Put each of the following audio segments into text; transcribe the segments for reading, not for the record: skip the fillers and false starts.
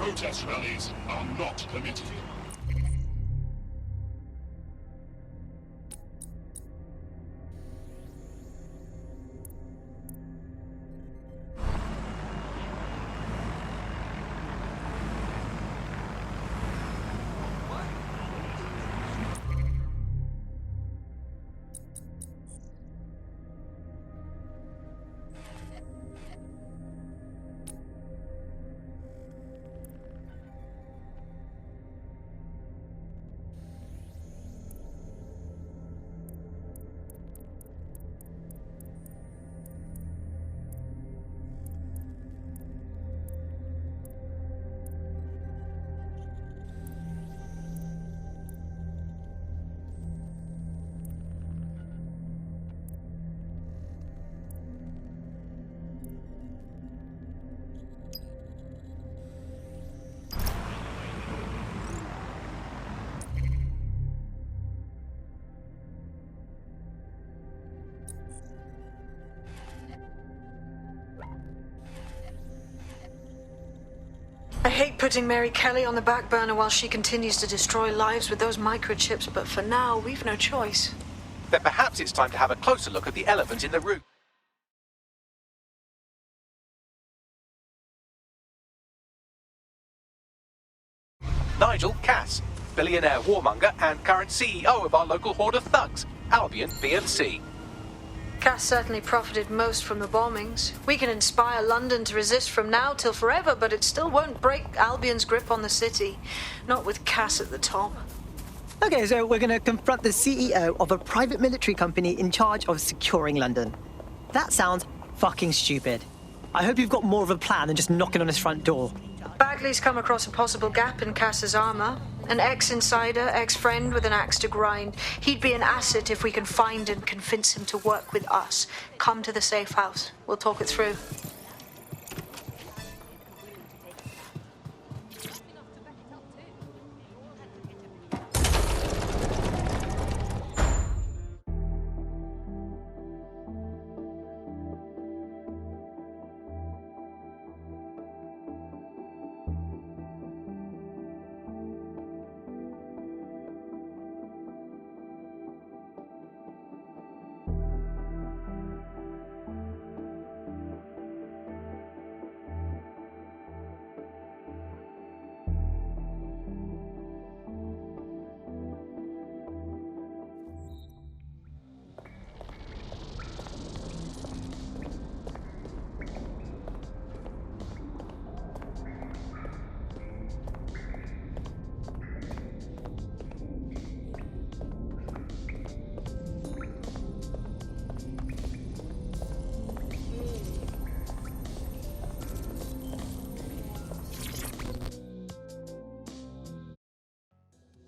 Protest rallies are not permitted. I hate putting Mary Kelly on the back burner while she continues to destroy lives with those microchips, but for now, we've no choice. Then perhaps it's time to have a closer look at the elephant in the room. Nigel Cass, billionaire warmonger and current CEO of our local horde of thugs, Albion BMC. Cass certainly profited most from the bombings. We can inspire London to resist from now till forever, but it still won't break Albion's grip on the city. Not with Cass at the top. Okay, so we're gonna confront the CEO of a private military company in charge of securing London. That sounds fucking stupid. I hope you've got more of a plan than just knocking on his front door. Bagley's come across a possible gap in Cass's armor. An ex-insider, ex-friend with an axe to grind. He'd be an asset if we can find and convince him to work with us. Come to the safe house. We'll talk it through.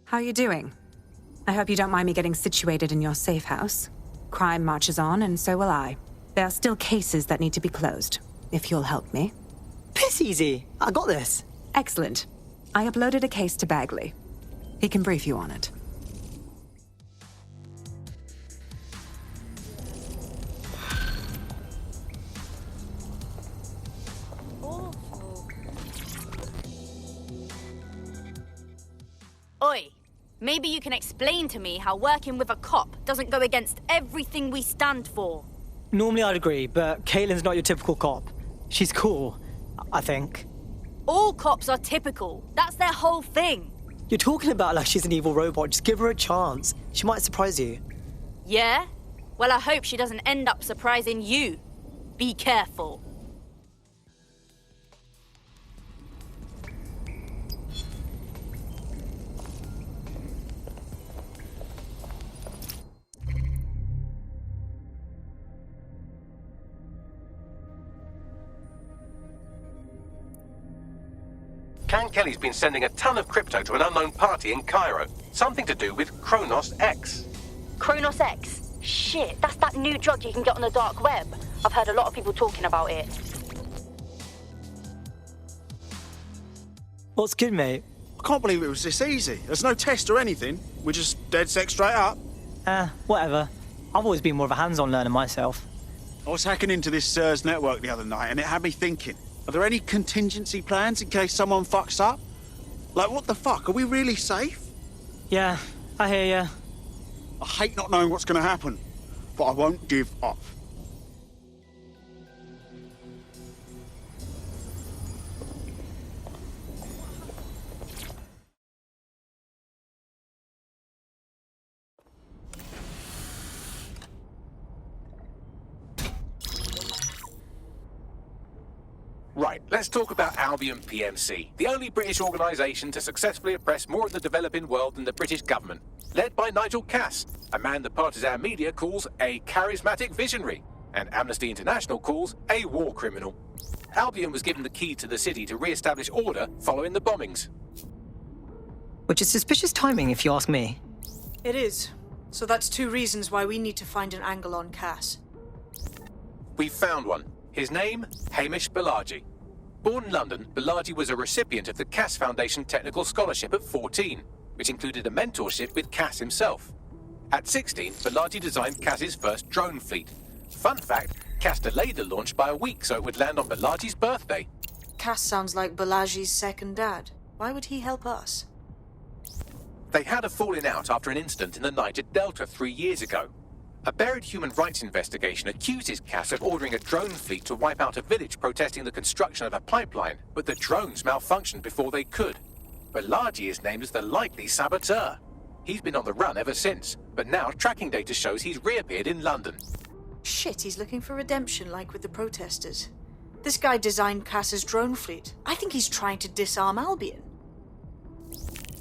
How are you doing? I hope you don't mind me getting situated in your safe house. Crime marches on, and so will I. There are still cases that need to be closed, if you'll help me. Piss easy. I got this. Excellent. I uploaded a case to Bagley. He can brief you on it. Oi, maybe you can explain to me how working with a cop doesn't go against everything we stand for. Normally I'd agree, but Caitlin's not your typical cop. She's cool, I think. All cops are typical. That's their whole thing. You're talking about her like she's an evil robot. Just give her a chance. She might surprise you. Yeah? Well, I hope she doesn't end up surprising you. Be careful. Can Kelly's been sending a ton of crypto to an unknown party in Cairo. Something to do with Kronos X. Kronos X? Shit, that's that new drug you can get on the dark web. I've heard a lot of people talking about it. What's good, mate? I can't believe it was this easy. There's no test or anything. We're just DedSec straight up. Whatever. I've always been more of a hands-on learner myself. I was hacking into this SIRS network the other night and it had me thinking. Are there any contingency plans in case someone fucks up? Like, what the fuck? Are we really safe? Yeah, I hear ya. I hate not knowing what's going to happen, but I won't give up. Right, let's talk about Albion PMC, the only British organisation to successfully oppress more of the developing world than the British government, led by Nigel Cass, a man the partisan media calls a charismatic visionary, and Amnesty International calls a war criminal. Albion was given the key to the city to re-establish order following the bombings. Which is suspicious timing, if you ask me. It is. So that's 2 reasons why we need to find an angle on Cass. We've found one. His name, Hamish Balaji. Born in London, Balaji was a recipient of the Cass Foundation Technical Scholarship at 14, which included a mentorship with Cass himself. At 16, Balaji designed Cass's first drone fleet. Fun fact, Cass delayed the launch by a week so it would land on Balaji's birthday. Cass sounds like Balaji's second dad. Why would he help us? They had a falling out after an incident in the Niger Delta 3 years ago. A buried human rights investigation accuses Cass of ordering a drone fleet to wipe out a village protesting the construction of a pipeline, but the drones malfunctioned before they could. Balaji is named as the likely saboteur. He's been on the run ever since, but now tracking data shows he's reappeared in London. Shit, he's looking for redemption like with the protesters. This guy designed Cass's drone fleet. I think he's trying to disarm Albion.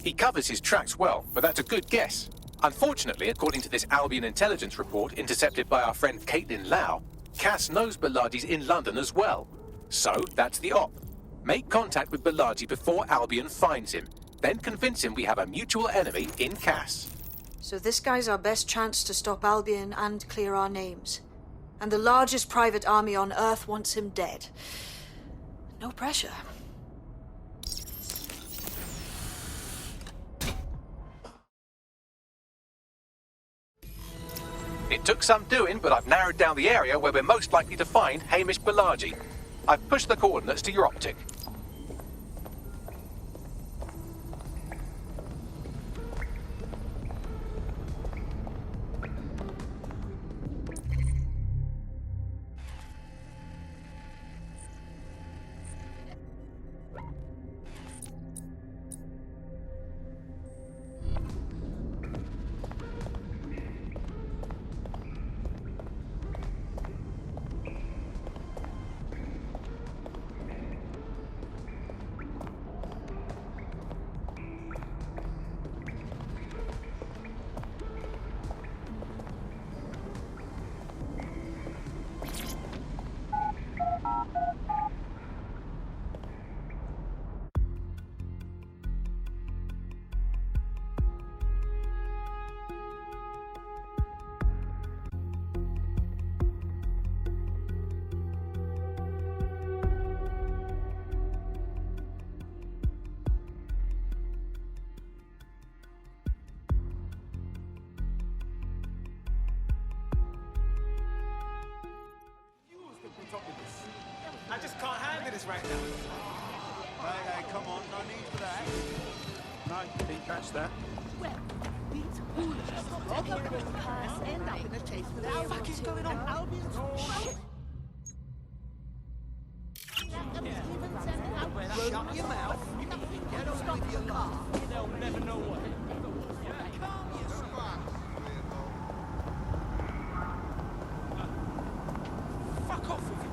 He covers his tracks well, but that's a good guess. Unfortunately, according to this Albion intelligence report intercepted by our friend Caitlin Lau, Cass knows Balaji's in London as well. So, that's the op. Make contact with Balaji before Albion finds him. Then convince him we have a mutual enemy in Cass. So this guy's our best chance to stop Albion and clear our names. And the largest private army on Earth wants him dead. No pressure. It took some doing, but I've narrowed down the area where we're most likely to find Hamish Balaji. I've pushed the coordinates to your optic. I just can't handle this right now. Hey, come on, no need for that. No, didn't catch that. Well, these hooligans all the way past end up in a chase with Albion. What the fuck is going on? Albion's shit. Run your mouth. Get on with your car. They'll never know what. Fuck off with you.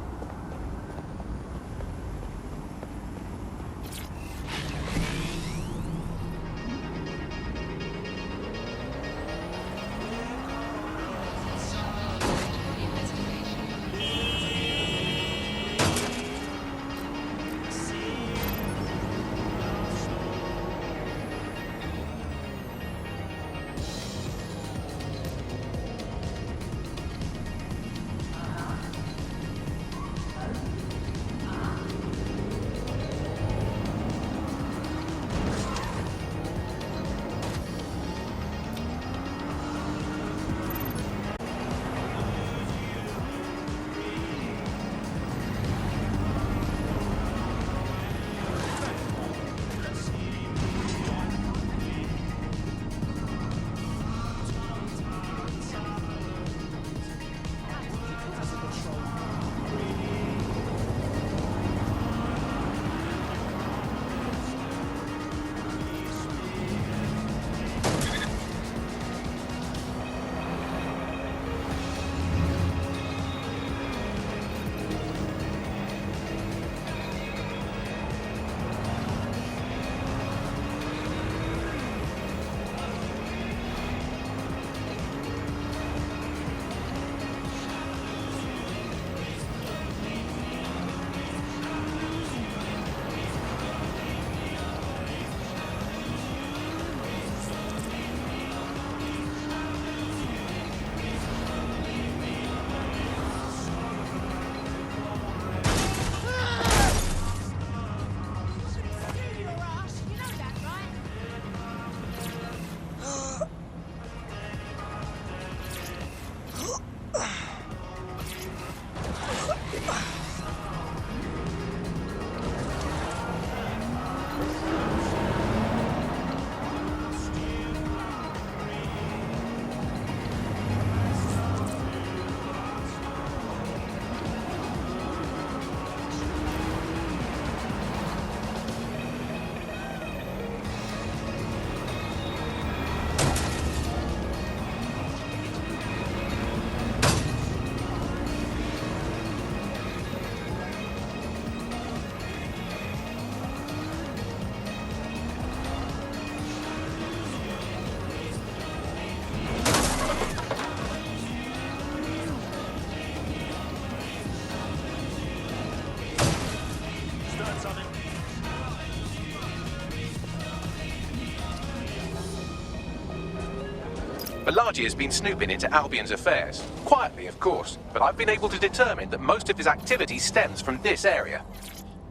Balaji has been snooping into Albion's affairs. Quietly, of course, but I've been able to determine that most of his activity stems from this area.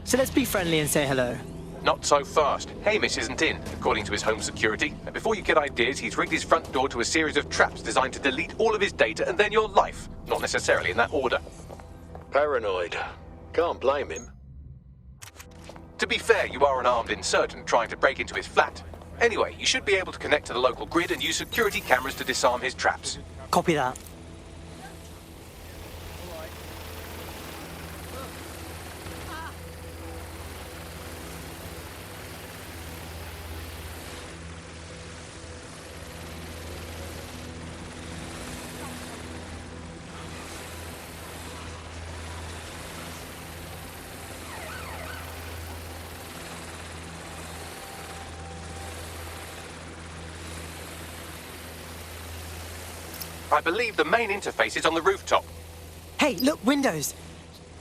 So let's be friendly and say hello. Not so fast. Hamish isn't in, according to his home security. And before you get ideas, he's rigged his front door to a series of traps designed to delete all of his data and then your life. Not necessarily in that order. Paranoid. Can't blame him. To be fair, you are an armed insurgent trying to break into his flat. Anyway, you should be able to connect to the local grid and use security cameras to disarm his traps. Copy that. I believe the main interface is on the rooftop. Hey, look, windows.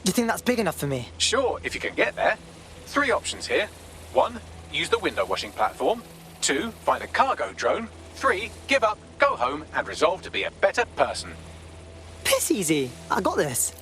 Do you think that's big enough for me? Sure, if you can get there. 3 options here. 1, use the window washing platform. 2, find a cargo drone. 3, give up, go home, and resolve to be a better person. Piss easy. I got this.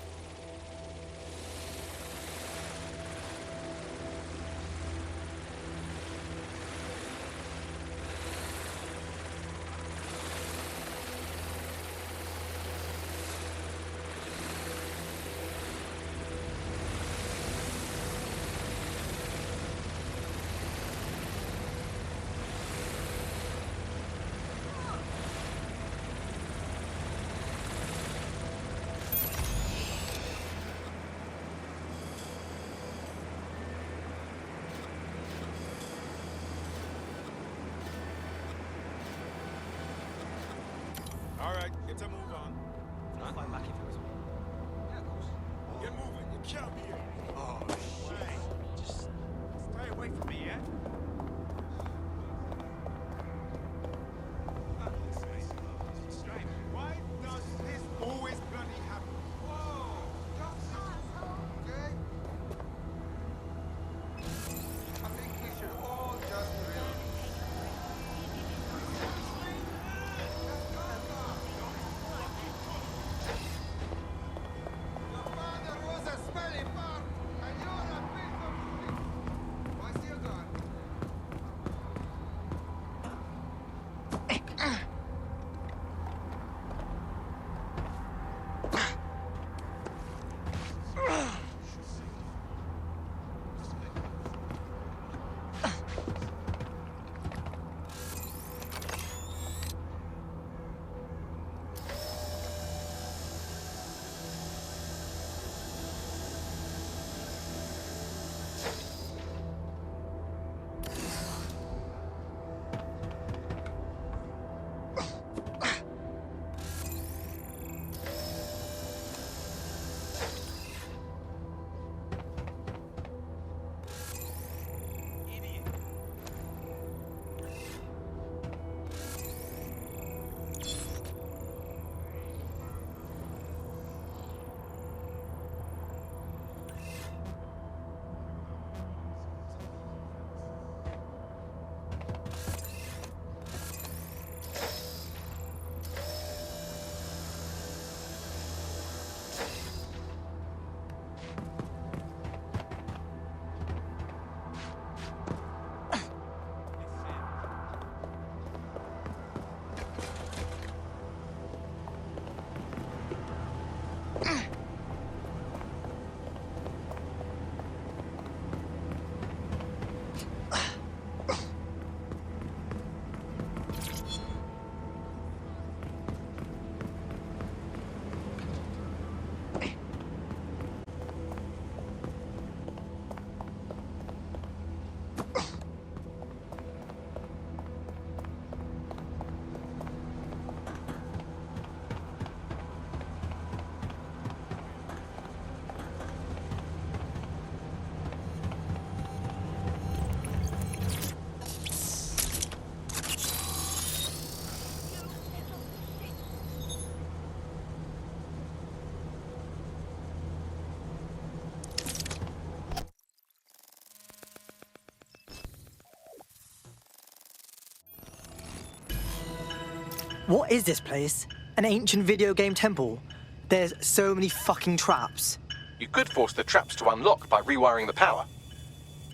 What is this place? An ancient video game temple? There's so many fucking traps. You could force the traps to unlock by rewiring the power.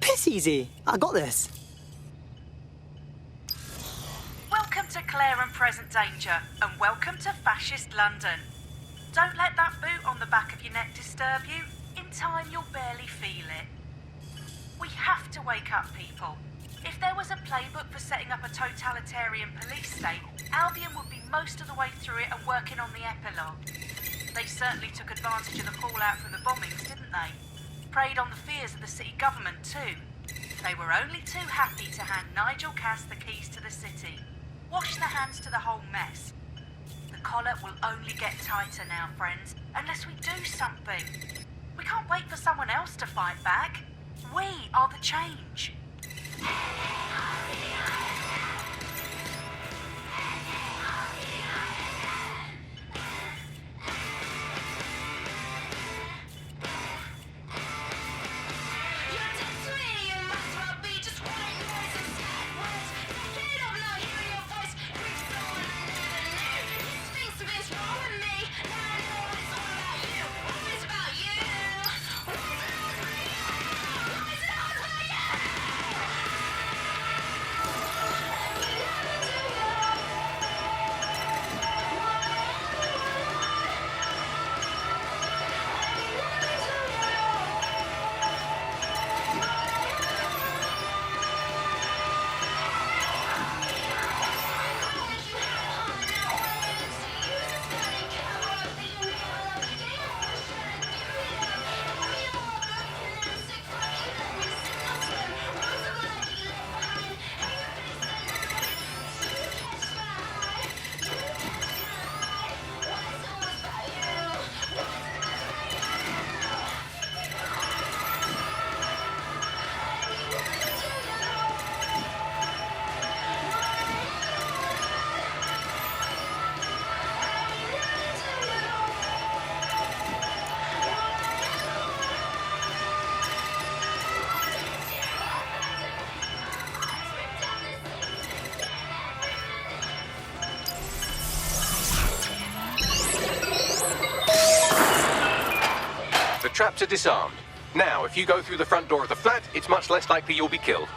Piss easy. I got this. Welcome to Claire and Present Danger, and welcome to Fascist London. Don't let that boot on the back of your neck disturb you. In time, you'll barely feel it. We have to wake up, people. If there was a playbook for setting up a totalitarian police state, Albion would be most of the way through it and working on the epilogue. They certainly took advantage of the fallout from the bombings, didn't they? Preyed on the fears of the city government, too. They were only too happy to hand Nigel Cass the keys to the city. Wash their hands to the whole mess. The collar will only get tighter now, friends, unless we do something. We can't wait for someone else to fight back. We are the change. The traps are disarmed. Now, if you go through the front door of the flat, it's much less likely you'll be killed.